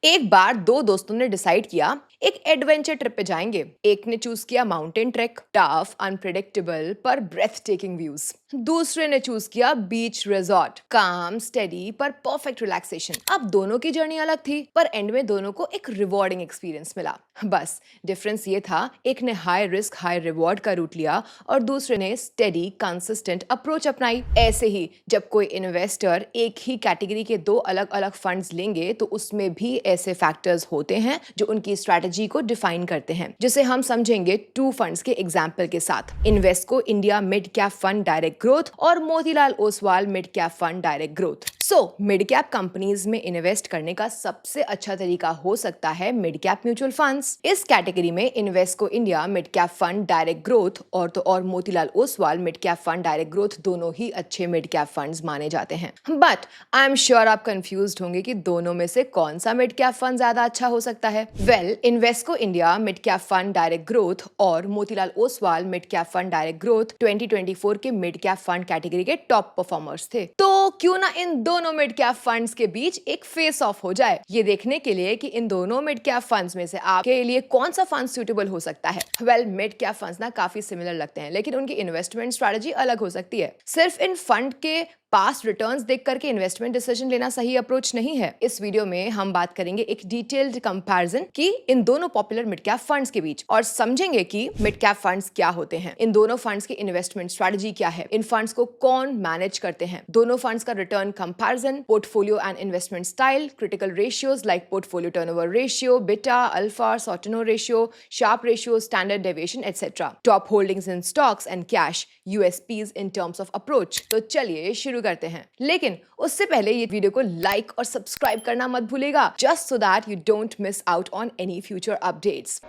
एक बार दो दोस्तों ने डिसाइड किया एक एडवेंचर ट्रिप पे जाएंगे। एक ने चूज किया माउंटेन ट्रैक, टफ, अनप्रिडिक्टेबल पर ब्रेथ टेकिंग व्यूज। दूसरे ने चूज किया बीच रिजॉर्ट, काम, स्टेडी पर परफेक्ट रिलैक्सेशन। अब दोनों की जर्नी अलग थी, पर एंड में दोनों को एक रिवॉर्डिंग एक्सपीरियंस मिला। बस डिफरेंस ये था, एक ने हाई रिस्क हाई रिवॉर्ड का रूट लिया और दूसरे ने स्टेडी कंसिस्टेंट अप्रोच अपनाई। ऐसे ही जब कोई इन्वेस्टर एक ही कैटेगरी के दो अलग अलग फंड्स लेंगे तो उसमें भी ऐसे फैक्टर्स होते हैं जो उनकी स्ट्रैटेजी को डिफाइन करते हैं, जिसे हम समझेंगे टू फंड्स के एग्जाम्पल के साथ। Invesco India mid cap fund direct growth और Motilal Oswal mid cap fund direct growth. Mid cap companies में इन्वेस्ट करने का सबसे अच्छा तरीका हो सकता है मिड कैप म्यूचुअल फंड्स। इस कैटेगरी में Invesco India mid cap fund direct growth और Motilal Oswal mid cap fund direct growth दोनों ही अच्छे मिड कैप फंड्स माने जाते हैं। बट आई एम श्योर आप कंफ्यूज्ड होंगे कि दोनों में से कौन सा मिड कैप फंड ज्यादा अच्छा हो सकता है। Invesco India mid cap fund direct growth और Motilal Oswal mid cap fund direct growth 2024 के मिड कैप फंड कैटेगरी के टॉप परफॉर्मर्स थे। तो क्यों ना इन दोनों मिड कैप फंड्स के बीच एक फेस ऑफ हो जाए, ये देखने के लिए कि इन दोनों मिड कैप फंड्स में से आपके लिए कौन सा फंड सूटेबल हो सकता है। मिड कैप फंड्स ना काफी सिमिलर लगते हैं, लेकिन उनकी इन्वेस्टमेंट स्ट्रैटेजी अलग हो सकती है। सिर्फ इन फंड के पास्ट रिटर्न्स देख करके इन्वेस्टमेंट डिसीजन लेना सही अप्रोच नहीं है। इस वीडियो में हम बात करेंगे एक डिटेल्ड कंपैरिजन की इन दोनों पॉपुलर मिड कैप फंड्स के बीच और समझेंगे कि मिड कैप फंड्स क्या होते हैं, इन दोनों फंड्स की इन्वेस्टमेंट स्ट्रैटेजी क्या है, इन फंड्स को कौन मैनेज करते हैं, दोनों फंड्स का return comparison, portfolio and investment style, critical ratios like portfolio turnover ratio, beta, alpha, Sortino ratio, Sharpe ratio, standard deviation etcetera, top holdings in stocks and cash, USPs in terms of approach. तो चलिए शुरू करते हैं, लेकिन उससे पहले ये video को लाइक और सब्सक्राइब करना मत भूलिएगा, just so that you don't miss out on any future updates.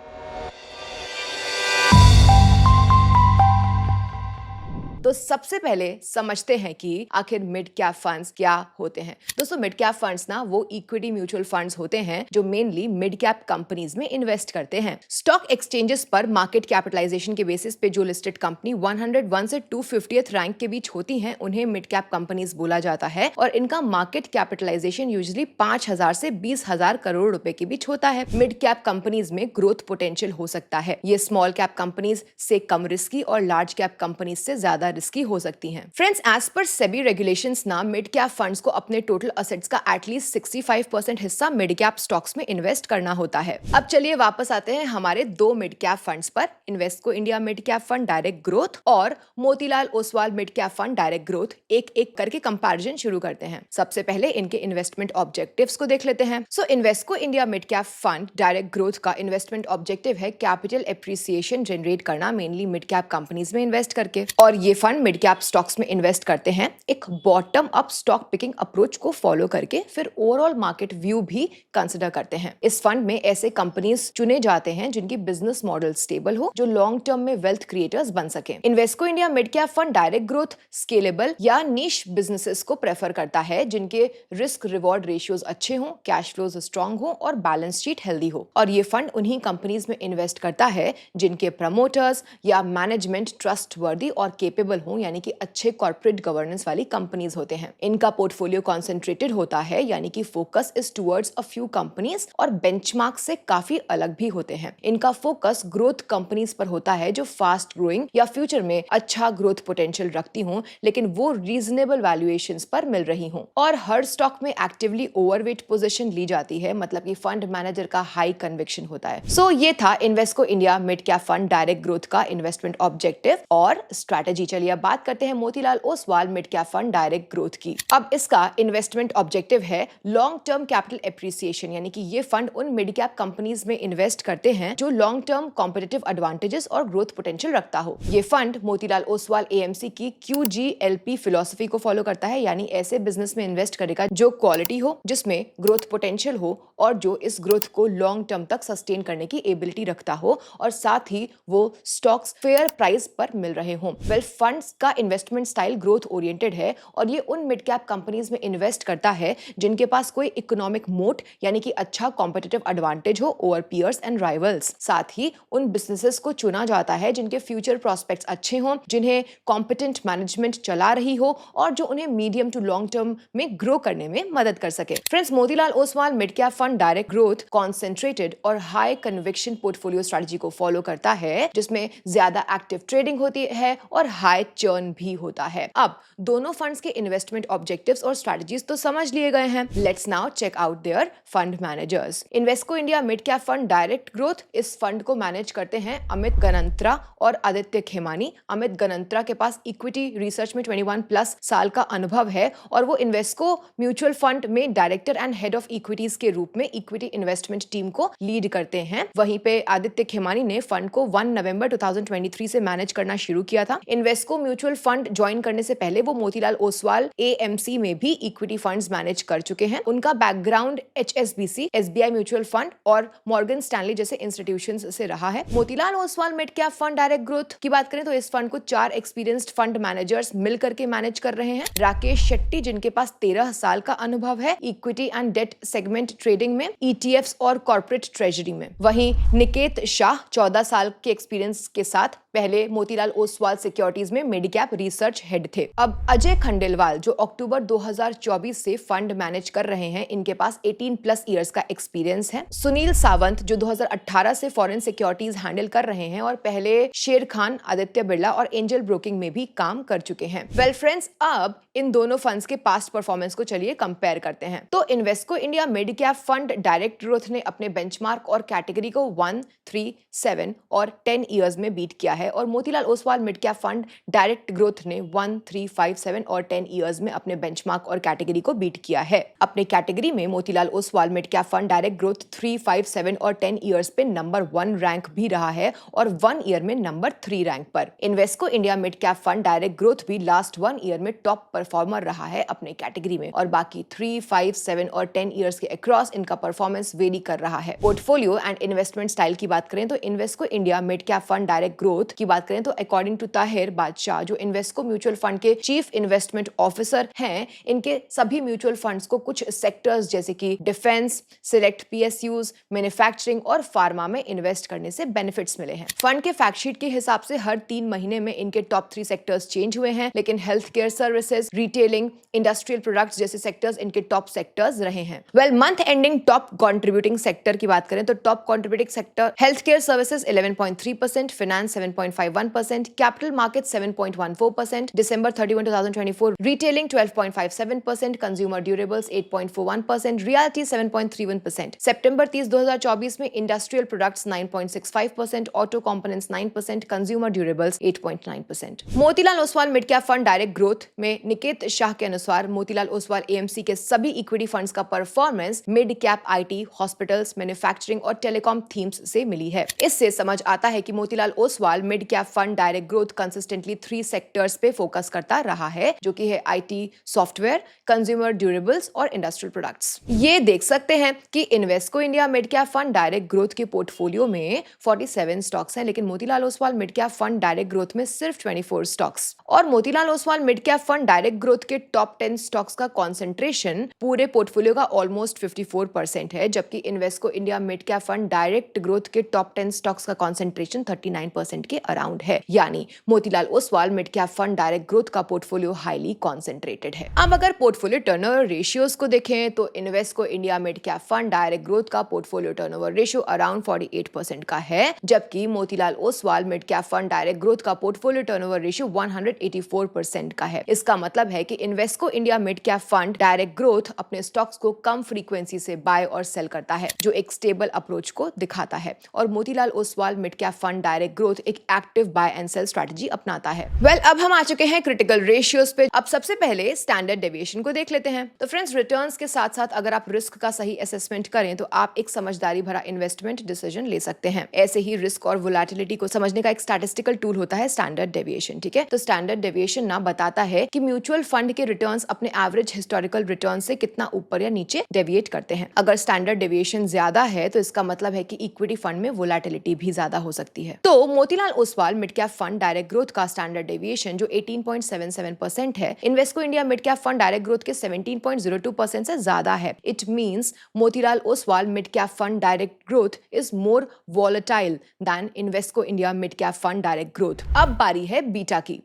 तो सबसे पहले समझते हैं कि आखिर मिड कैप फंड्स क्या होते हैं। दोस्तों, मिड कैप फंड्स ना वो इक्विटी म्यूचुअल फंड्स होते हैं जो मेनली मिड कैप कंपनीज में इन्वेस्ट करते हैं। स्टॉक एक्सचेंजेस पर मार्केट कैपिटलाइजेशन के बेसिस पे जो लिस्टेड कंपनी 101 से 250th रैंक के बीच होती हैं, उन्हें मिड कैप कंपनीज बोला जाता है और इनका मार्केट कैपिटलाइजेशन यूजुअली 5,000 से 20,000 करोड़ रुपए के बीच होता है। मिड कैप कंपनीज में ग्रोथ पोटेंशियल हो सकता है। ये स्मॉल कैप कंपनीज से कम रिस्की और लार्ज कैप कंपनीज से ज्यादा रिस्की हो सकती हैं। Friends, as per SEBI regulations ना मिड कैप फंड्स को अपने टोटल असेट्स का एटलीस्ट 65% हिस्सा मिड कैप स्टॉक्स में इन्वेस्ट करना होता है। अब चलिए वापस आते हैं हमारे दो मिड कैप फंड्स पर, Invesco India mid cap fund direct growth और Motilal Oswal mid cap fund direct growth. एक एक करके कंपैरिजन शुरू करते हैं। सबसे पहले इनके इन्वेस्टमेंट ऑब्जेक्टिव्स को देख लेते हैं। Invesco India mid cap fund direct growth का इन्वेस्टमेंट ऑब्जेक्टिव है कैपिटल एप्रिसिएशन जनरेट करना, मेनली मिड कैप कंपनीज में इन्वेस्ट करके। और ये फंड मिड कैप स्टॉक्स में इन्वेस्ट करते हैं एक bottom up stock picking approach को फॉलो करके, फिर ओवरऑल मार्केट व्यू भी कंसिडर करते हैं। इस फंड में ऐसे कंपनीज चुने जाते हैं जिनकी बिजनेस मॉडल स्टेबल हो, जो लॉन्ग टर्म में वेल्थ क्रिएटर्स बन सके। Invesco India mid cap fund direct growth scalable या नीश बिजनेसेस को प्रेफर करता है जिनके रिस्क रिवॉर्ड रेशियोज अच्छे हों, कैश फ्लोज स्ट्रॉन्ग हो और बैलेंस शीट हेल्दी हो। और ये फंड उन्हीं कंपनीज में इन्वेस्ट करता है जिनके प्रमोटर्स या मैनेजमेंट ट्रस्टवर्दी और केपेबल हो, यानी कि अच्छे कॉर्पोरेट गवर्नेंस वाली कंपनीज होते हैं। इनका पोर्टफोलियो कॉन्सेंट्रेटेड होता है, यानी कि focus is towards a few companies और बेंचमार्क से काफी अलग भी होते हैं। इनका फोकस ग्रोथ कंपनीज पर होता है जो फास्ट ग्रोइंग या फ्यूचर में अच्छा ग्रोथ पोटेंशियल रखती हों, लेकिन वो रीजनेबल वैल्यूएशंस पर मिल रही हों। और हर स्टॉक में एक्टिवली ओवरवेट पोजीशन ली जाती है, मतलब कि फंड मैनेजर का हाई कन्विक्शन होता है। ये था Invesco India mid cap fund direct growth का इन्वेस्टमेंट ऑब्जेक्टिव और स्ट्रैटेजी। चलिए अब बात करते हैं Motilal Oswal mid cap fund direct growth की। अब इसका इन्वेस्टमेंट ऑब्जेक्टिव है लॉन्ग टर्म कैपिटल एप्रिसिएशन, यानी कि ये फंड उन मिड कैप कंपनीज में इन्वेस्ट करते हैं जो लॉन्ग टर्म कॉम्पिटिटिव एडवांटेजेस और ग्रोथ पोटेंशियल रखता हो। ये फंड मोतीलाल ओसवाल एएमसी की QGLP फिलॉसफी को फॉलो करता है, यानी ऐसे बिजनेस में इन्वेस्ट करेगा जो क्वालिटी हो, जिसमें ग्रोथ पोटेंशियल हो और जो इस ग्रोथ को लॉन्ग टर्म तक सस्टेन करने की एबिलिटी रखता हो और साथ ही वो स्टॉक्स फेयर प्राइस पर मिल रहे हों। फंड फंड्स का इन्वेस्टमेंट स्टाइल ग्रोथ ओरिएंटेड है और ये उन मिड कैप कंपनीज में इन्वेस्ट करता है जिनके पास कोई इकोनॉमिक मोट यानी कि अच्छा कॉम्पिटिटिव एडवांटेज हो ओवर पीयर्स एंड राइवल्स। साथ ही उन बिजनेसेस को चुना जाता है जिनके फ्यूचर प्रोस्पेक्ट्स अच्छे हों, जिन्हें कॉम्पिटेंट मैनेजमेंट चला रही हो और जो उन्हें मीडियम टू लॉन्ग टर्म में ग्रो करने में मदद कर सके। Friends, Motilal Oswal mid cap fund direct growth concentrated और हाई कन्विक्शन पोर्टफोलियो स्ट्रेटजी को फॉलो करता है, जिसमें ज्यादा एक्टिव ट्रेडिंग होती है और हाई चर्न भी होता है। अब दोनों फंड्स के इन्वेस्टमेंट ऑब्जेक्टिव्स और स्ट्रेटजीज तो समझ लिए गए हैं। Let's now check out their fund managers. Invesco India mid cap fund direct growth, इस फंड को मैनेज करते हैं अमित गनंत्रा और आदित्य खेमानी। अमित गनंत्रा के पास इक्विटी रिसर्च में 21 प्लस साल का अनुभव है और वो इन्वेस्को म्यूचुअल फंड में director and head of equities के रूप में इक्विटी इन्वेस्टमेंट टीम को लीड करते हैं। वहीं पे आदित्य खेमानी ने फंड को 1 नवंबर 2023 से मैनेज करना शुरू किया था। इन्वेस्को म्यूचुअल फंड ज्वाइन करने से पहले वो मोतीलाल ओसवाल एएमसी में भी इक्विटी फंड्स मैनेज कर चुके हैं। उनका background HSBC, SBI mutual fund और मॉर्गन स्टैनली जैसे इंस्टीट्यूशंस से रहा है। Motilal Oswal mid cap fund direct growth की बात करें तो इस फंड को 4 एक्सपीरियंस्ड फंड मैनेजर्स मिलकर के मैनेज कर रहे हैं। राकेश शेट्टी, जिनके पास 13 साल का अनुभव है equity and debt segment trading में, ईटीएफ्स और कॉर्पोरेट ट्रेजरी में। वहीं निकेत शाह 14 साल के एक्सपीरियंस के साथ पहले मोतीलाल ओसवाल सिक्योरिटीज में मिड कैप रिसर्च हेड थे। अब अजय खंडेलवाल जो अक्टूबर 2024 से फंड मैनेज कर रहे हैं, इनके पास 18 प्लस इयर्स का एक्सपीरियंस है। सुनील सावंत जो 2018 से फॉरेन सिक्योरिटीज हैंडल कर रहे हैं और पहले शेर खान, आदित्य बिरला और एंजल ब्रोकिंग में भी काम कर चुके हैं। वेल फ्रेंड्स, अब इन दोनों फंड्स के पास्ट परफॉर्मेंस को चलिए कंपेयर करते हैं। तो Invesco India mid cap fund direct growth ने अपने बेंचमार्क और कैटेगरी को 1, 3, 7 और 10 इयर्स में बीट किया है और Motilal Oswal mid cap fund direct growth ने 1, 3, 5, 7 और 10 इयर्स में अपने बेंचमार्क और कैटेगरी को बीट किया है। अपने कैटेगरी में Motilal Oswal mid cap fund direct growth 3, 5, 7 और 10 इयर्स पे नंबर 1 रैंक भी रहा है और 1 ईयर में नंबर 3 रैंक पर। Invesco India mid cap fund direct growth भी लास्ट 1 ईयर में टॉप परफॉर्मर रहा है अपने कैटेगरी में और बाकी 3, 5, 7 और 10 इयर्स के अक्रॉस इनका परफॉर्मेंस वेरी कर रहा है। पोर्टफोलियो एंड इन्वेस्टमेंट स्टाइल की बात करें तो Invesco India mid cap fund direct growth की बात करें तो अकॉर्डिंग टू ताहिर बादशाह जो इन्वेस्को म्यूचुअल फंड के चीफ इन्वेस्टमेंट ऑफिसर हैं, इनके सभी म्यूचुअल फंड्स को कुछ सेक्टर्स जैसे कि डिफेंस, सिलेक्ट पीएसयूज, मैन्युफैक्चरिंग और फार्मा में इन्वेस्ट करने से बेनिफिट्स मिले हैं। फंड के फैक्ट शीट के हिसाब से हर 3 महीने में इनके टॉप 3 सेक्टर्स चेंज हुए हैं, लेकिन health care services, retailing, industrial products जैसे सेक्टर्स इनके टॉप सेक्टर्स रहे हैं। Well, month ending top contributing sector की बात करें तो top contributing sector health care services 11.3%, finance 7.51%, capital market 7.14%, December 31, 2024 retailing 12.57%, consumer durables 8.41%, realty 7.31%, September 30, 2024 में industrial products 9.65%, auto components 9%, consumer durables 8.9%। Motilal Oswal mid cap fund direct growth में निकेत शाह के अनुसार Motilal Oswal AMC के सभी इक्विटी फंड्स का performance mid cap IT, hospitals, manufacturing और telecom themes से मिली है। इससे समझ आता है कि Motilal Oswal mid cap fund direct growth consistently 3 sectors पे फोकस करता रहा है, जो कि है आईटी, सॉफ्टवेयर, कंज्यूमर ड्यूरेबल्स और इंडस्ट्रियल प्रोडक्ट्स। ये देख सकते हैं कि Invesco India mid cap fund direct growth के पोर्टफोलियो में 47 स्टॉक्स हैं, लेकिन Motilal Oswal mid cap fund direct growth में सिर्फ 24 स्टॉक्स। और Motilal Oswal mid cap fund direct growth के टॉप 10 स्टॉक्स का कॉन्सेंट्रेशन पूरे पोर्टफोलियो का ऑलमोस्ट 54% है, जबकि Invesco India mid cap fund direct growth के टॉप 10 स्टॉक्स का कॉन्सेंट्रेशन 39% के अराउंड है। यानी Motilal Oswal mid cap fund direct growth का पोर्टफोलियो हाईली कॉन्सेंट्रेटेड है। अब अगर पोर्टफोलियो टर्नओवर रेशियोज को देखें तो Invesco India mid cap fund direct growth का पोर्टफोलियो टर्नओवर रेशियो अराउंड 48% का है, जबकि Motilal Oswal mid cap fund direct growth का पोर्टफोलियो टर्नओवर रेशियो 184% का है। इसका मतलब है कि Invesco India mid cap fund direct growth अपने स्टॉक्स को कम फ्रीक्वेंसी से बाय और सेल करता है, जो एक स्टेबल अप्रोच को दिखाता है, और Motilal Oswal mid cap fund direct growth एक active buy and sell strategy अपनाता है। वेल, अब हम आ चुके हैं क्रिटिकल रेशियोज पे। अब सबसे पहले स्टैंडर्ड डेविएशन को देख लेते हैं। तो फ्रेंड्स, रिटर्न्स के साथ साथ अगर आप रिस्क का सही असेसमेंट करें तो आप एक समझदारी भरा इन्वेस्टमेंट डिसीजन ले सकते हैं। ऐसे ही रिस्क और वोलेटिलिटी को समझने का एक स्टैटिस्टिकल टूल होता है स्टैंडर्ड डेविएशन। ठीक है, तो स्टैंडर्ड डेविएशन ना बताता है कि म्यूचुअल फंड के रिटर्न्स अपने एवरेज हिस्टोरिकल रिटर्न से कितना ऊपर या नीचे डेविएट करते हैं। अगर स्टैंडर्ड डेविएशन ज्यादा है तो इसका मतलब है कि इक्विटी फंड में वोलेटिलिटी भी ज्यादा हो सकती है। तो Motilal Oswal mid cap fund direct growth का स्टैंडर्ड डेविएशन जो 18.77% है, Invesco India mid cap fund direct growth के 17.02% से ज्यादा है। It means Motilal Oswal mid cap fund direct growth is more volatile than Invesco India mid cap fund direct growth. अब बारी है बीटा की।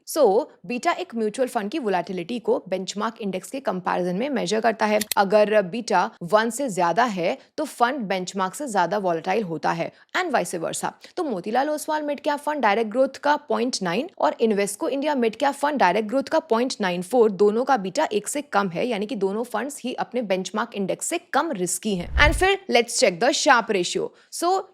बीटा एक म्यूचुअल फंड की वोलेटिलिटी को बेंचमार्क इंडेक्स के कंपैरिजन में मेजर करता है। अगर बीटा 1 से ज्यादा है तो फंड बेंचमार्क से ज्यादा वॉलेटाइल होता है एंड वाइस वर्सा। तो Motilal Oswal mid cap fund direct growth का 0.9 और Invesco India mid cap fund direct growth का 0.94 दोनों का बीटा 1 से कम है, यानी कि दोनों फंड्स ही अपने बेंचमार्क इंडेक्स से कम रिस्की हैं। एंड फिर let's check the Sharpe ratio.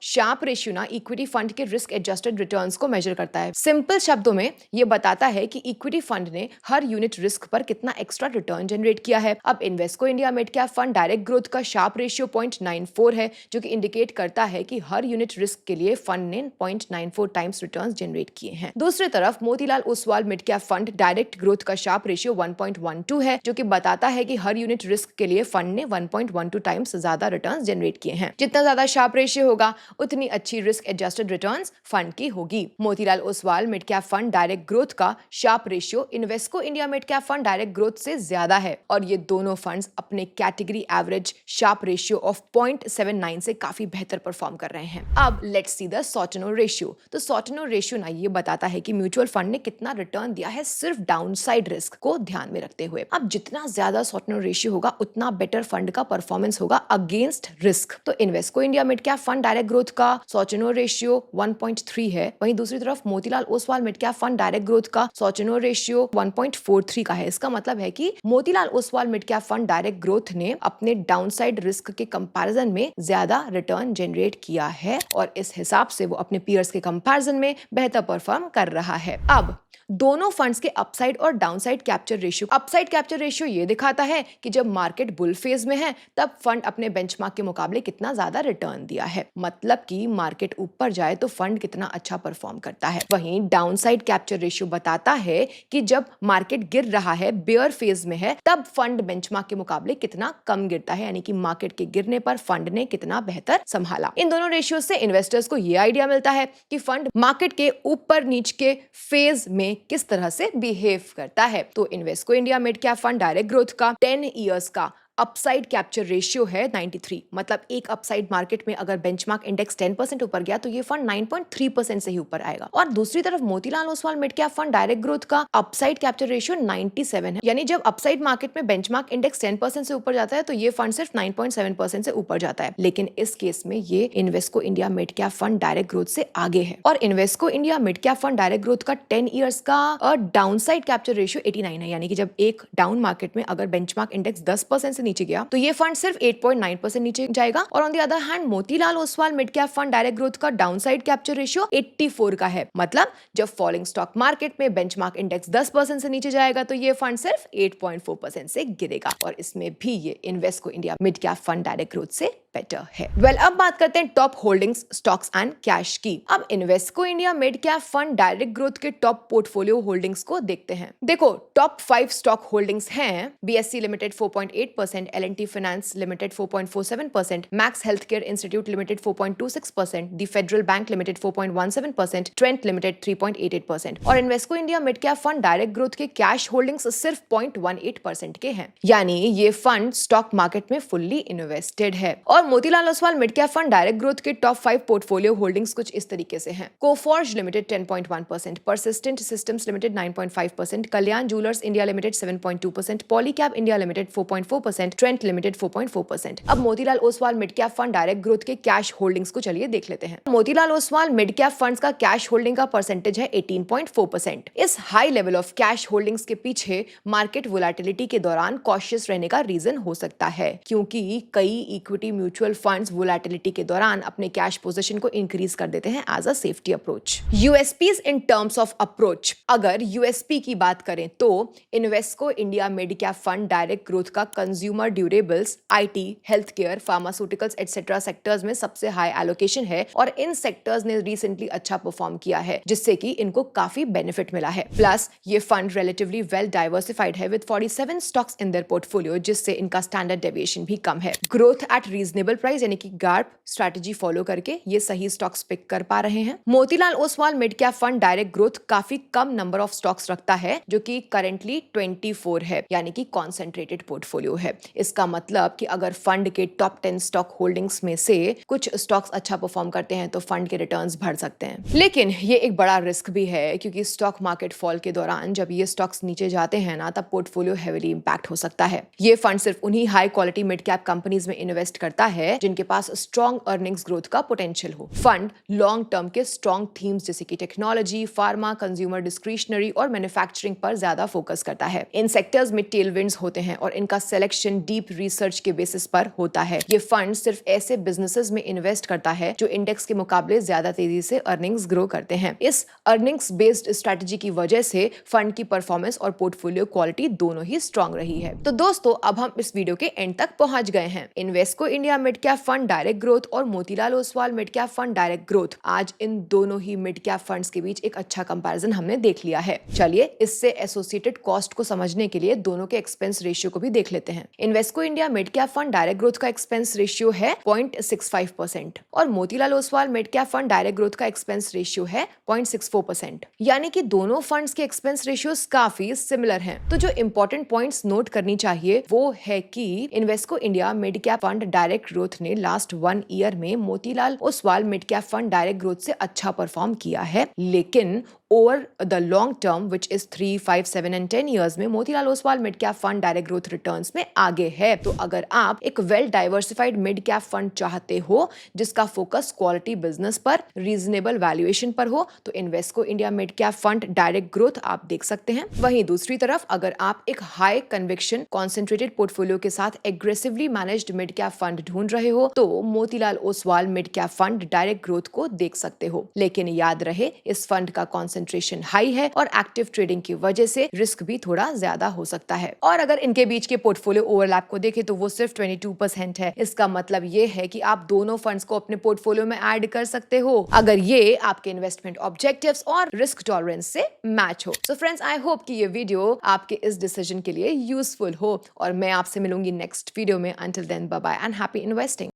Sharpe ratio ना इक्विटी फंड के रिस्क एडजस्टेड रिटर्न्स को मेजर करता है। सिंपल शब्दों में ये बताता है कि इक्विटी फंड ने हर यूनिट रिस्क पर कितना एक्स्ट्रा रिटर्न जनरेट किया है। अब Invesco India mid cap fund direct growth का शार्प रेशियो 0.94 है, जो कि इंडिकेट करता है कि हर यूनिट रिस्क के लिए फंड ने 0.94 टाइम्स रिटर्न्स जनरेट किए हैं। दूसरी तरफ Motilal Oswal mid cap fund direct growth का शार्प रेशियो 1.12 है, जो कि बताता है कि हर यूनिट रिस्क के लिए फंड ने 1.12 टाइम्स ज्यादा रिटर्न्स जनरेट किए हैं। जितना ज्यादा शार्प रेशियो होगा उतनी अच्छी रिस्क एडजस्टेड रिटर्न्स फंड की होगी। Motilal Oswal mid cap fund direct growth का Sharpe ratio Invesco India mid cap fund direct growth से ज्यादा है और ये दोनों फंड्स अपने category average Sharpe ratio of 0.79 से काफी बेहतर परफॉर्म कर रहे हैं। अब let's see the Sortino ratio. तो सॉर्टिनो रेशियो ना ये बताता है कि म्यूचुअल फंड ने कितना रिटर्न दिया है सिर्फ डाउनसाइड रिस्क को ध्यान में रखते हुए। अब जितना ज्यादा सॉर्टिनो रेशियो होगा उतना बेटर फंड का परफॉर्मेंस होगा अगेंस्ट रिस्क। तो Invesco India mid cap fund direct growth का सॉर्टिनो रेशियो 1.3 है, वहीं दूसरी तरफ Motilal Oswal mid cap fund direct growth का सॉर्टिनो रेशियो 1.43 का है। इसका मतलब है कि Motilal Oswal mid cap fund direct growth ने अपने डाउनसाइड रिस्क के कंपैरिजन में ज्यादा रिटर्न जनरेट किया है और इस हिसाब से वो अपने पीयर्स के कंपैरिजन में बेहतर परफॉर्म कर रहा है। अब दोनों फंड्स के अपसाइड और downside capture ratio. Upside capture ratio ये दिखाता है कि जब मार्केट बुल फेज में है तब फंड अपने बेंचमार्क के मुकाबले कितना ज्यादा रिटर्न दिया है, मतलब कि मार्केट ऊपर जाए तो फंड कितना अच्छा परफॉर्म करता है। वहीं डाउनसाइड कैप्चर रेशियो बताता है कि जब मार्केट गिर रहा है, बेयर फेज में है, तब फंड बेंचमार्क के मुकाबले कितना कम गिरता है, यानी कि मार्केट के गिरने पर फंड ने कितना बेहतर संभाला। इन दोनों रेशियो से इन्वेस्टर्स को यह आइडिया मिलता है कि फंड मार्केट के ऊपर नीचे के फेज में किस तरह से बिहेव करता है। तो Invesco India mid cap fund direct growth का 10 इयर्स का अपसाइड कैप्चर रेशियो है 93, मतलब एक अपसाइड मार्केट में अगर बेंचमार्क इंडेक्स 10% ऊपर गया तो ये फंड 9.3% से ही ऊपर आएगा। और दूसरी तरफ Motilal Oswal mid cap fund direct growth का अपसाइड कैप्चर रेशियो 97 है, यानी जब अपसाइड मार्केट में बेंचमार्क इंडेक्स 10% से ऊपर जाता है तो ये फंड सिर्फ 9.7% से ऊपर जाता है। लेकिन इस केस में ये Invesco India mid cap fund direct growth से आगे है। और Invesco India mid cap fund direct growth का 10 इयर्स का डाउनसाइड कैप्चर रेशियो 89 है, यानी कि जब एक डाउन मार्केट में अगर बेंचमार्क इंडेक्स 10% से नीचे गया तो ये फंड सिर्फ 8.9% नीचे जाएगा। और on the other hand Motilal Oswal mid cap fund direct growth का डाउनसाइड कैप्चर रेशियो 84 का है, मतलब जब फॉलिंग स्टॉक मार्केट में बेंचमार्क इंडेक्स 10% से नीचे जाएगा तो ये फंड सिर्फ 8.4% से गिरेगा। और इसमें भी ये Invesco India mid cap fund direct growth से बेटर है। अब बात करते हैं top holdings, stocks and cash की। अब Invesco India mid cap fund direct growth के टॉप पोर्टफोलियो होल्डिंग्स को देखते हैं। देखो टॉप 5 स्टॉक होल्डिंग्स हैं BSc limited 4.8%, L&T finance limited 4.47%, max healthcare institute limited 4.26%, the federal bank limited 4.17%, Trent limited 3.88%। और Invesco India mid cap fund direct growth के cash holdings सिर्फ 0.18% के हैं, यानी ये फंड स्टॉक मार्केट में फुल्ली इन्वेस्टेड है। और Motilal Oswal mid cap fund direct growth के टॉप 5 पोर्टफोलियो होल्डिंग्स कुछ इस तरीके से हैं। Coforge limited 10.1%, Persistent Systems limited 9.5%, Kalyan jewellers India limited 7.2%, Polycab India limited 4.4%, Trent limited 4.4%। अब Motilal Oswal mid cap fund direct growth के कैश होल्डिंग्स को चलिए देख लेते हैं। Motilal Oswal mid cap funds का कैश होल्डिंग का परसेंटेज है 18.4%। इस high level of cash holdings के पीछे मार्केट वोलेटिलिटी के दौरान कॉशियस रहने का रीजन हो सकता है, क्योंकि कई equity mutual mutual funds volatility के दौरान अपने कैश पोजीशन को इंक्रीज कर देते हैं as a safety approach. USPs in terms of approach, अगर यूएसपी की बात करें तो Invesco India mid cap fund direct growth का consumer durables, IT, health care, pharmaceuticals etcetera sectors में सबसे हाई एलोकेशन है और इन सेक्टर्स ने रिसेंटली अच्छा परफॉर्म किया है जिससे कि इनको काफी बेनिफिट मिला है। प्लस ये फंड रिलेटिवली वेल डाइवर्सिफाइड है with 47 stocks in their portfolio, जिससे इनका स्टैंडर्ड डेविएशन भी कम है। ग्रोथ एट रीजनेबल प्राइस यानी कि गार्प स्ट्रेटजी फॉलो करके ये सही स्टॉक्स पिक कर पा रहे हैं। Motilal Oswal mid cap fund direct growth काफी कम नंबर ऑफ स्टॉक्स रखता है जो कि करेंटली 24 है, यानी कि कॉन्सेंट्रेटेड पोर्टफोलियो है। इसका मतलब कि अगर फंड के टॉप 10 स्टॉक होल्डिंग्स में से कुछ स्टॉक्स अच्छा परफॉर्म करते हैं तो फंड के रिटर्न्स बढ़ सकते हैं। लेकिन ये एक बड़ा रिस्क भी है क्योंकि स्टॉक मार्केट फॉल के दौरान जब ये स्टॉक्स नीचे जाते हैं ना तब पोर्टफोलियो हेवीली इंपैक्ट हो सकता है। ये फंड सिर्फ उन्हीं high quality mid cap companies में इन्वेस्ट करता है जिनके पास स्ट्रॉन्ग अर्निंग्स ग्रोथ का पोटेंशियल हो। फंड लॉन्ग टर्म के स्ट्रॉन्ग थीम्स जैसे कि टेक्नोलॉजी, फार्मा, कंज्यूमर डिस्क्रिशनरी और मैन्युफैक्चरिंग पर ज्यादा फोकस करता है। इन सेक्टर्स में टेलविंड्स होते हैं और इनका सिलेक्शन डीप रिसर्च के बेसिस पर होता है। ये फंड सिर्फ ऐसे बिजनेसेस में इन्वेस्ट करता है जो इंडेक्स के मुकाबले ज्यादा तेजी से अर्निंग्स ग्रो करते हैं। इस अर्निंग्स बेस्ड स्ट्रेटजी की वजह से फंड की परफॉर्मेंस और पोर्टफोलियो क्वालिटी दोनों ही स्ट्रांग रही है। तो दोस्तों अब हम इस वीडियो के एंड तक पहुंच गए हैं। Invesco India mid cap fund direct growth और Motilal Oswal mid cap fund direct growth, आज इन दोनों ही मिड कैप फंड्स के बीच एक अच्छा कंपैरिजन हमने देख लिया है। चलिए इससे एसोसिएटेड कॉस्ट को समझने के लिए दोनों के एक्सपेंस रेशियो को भी देख लेते हैं। Invesco India mid cap fund direct growth का एक्सपेंस रेशियो है 0.65% और Motilal Oswal mid cap fund direct growth का एक्सपेंस रेशियो है 0.64%, यानी कि दोनों फंड्स के एक्सपेंस रेशियोज काफी सिमिलर हैं। तो जो इंपॉर्टेंट पॉइंट्स नोट करनी चाहिए वो है कि Invesco India mid cap fund direct growth ने लास्ट 1 ईयर में Motilal Oswal mid cap fund direct growth से अच्छा परफॉर्म किया है, लेकिन over the long term which is 3, 5, 7 and 10 years में Motilal Oswal mid cap fund direct growth returns में आगे है। तो अगर आप एक well diversified mid cap fund चाहते हो जिसका फोकस क्वालिटी बिजनेस पर, रीजनेबल वैल्यूएशन पर हो, तो Invesco India mid cap fund direct growth आप देख सकते हैं। वहीं दूसरी तरफ अगर आप एक हाई कन्विक्शन कॉन्सेंट्रेटेड पोर्टफोलियो के साथ aggressively managed mid cap fund ढूंढ रहे हो तो Motilal Oswal mid cap fund direct growth को देख सकते हो। लेकिन याद रहे इस फंड का कंसंट्रेशन हाई है और एक्टिव ट्रेडिंग की वजह से रिस्क भी थोड़ा ज्यादा हो सकता है। और अगर इनके बीच के पोर्टफोलियो ओवरलैप को देखें तो वो सिर्फ 22% है। इसका मतलब ये है कि आप दोनों फंड्स को अपने पोर्टफोलियो में ऐड कर सकते हो अगर ये आपके इन्वेस्टमेंट ऑब्जेक्टिव्स और रिस्क टॉलरेंस से मैच हो। सो फ्रेंड्स, आई होप कि ये वीडियो आपके इस डिसीजन के लिए यूजफुल हो और मैं आपसे मिलूंगी नेक्स्ट वीडियो में। Until then, bye bye and happy investing.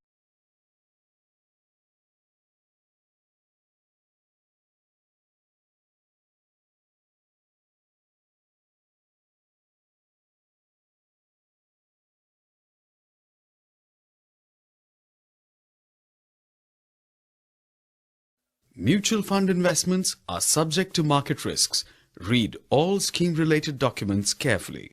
Mutual fund investments are subject to market risks. Read all scheme-related documents carefully.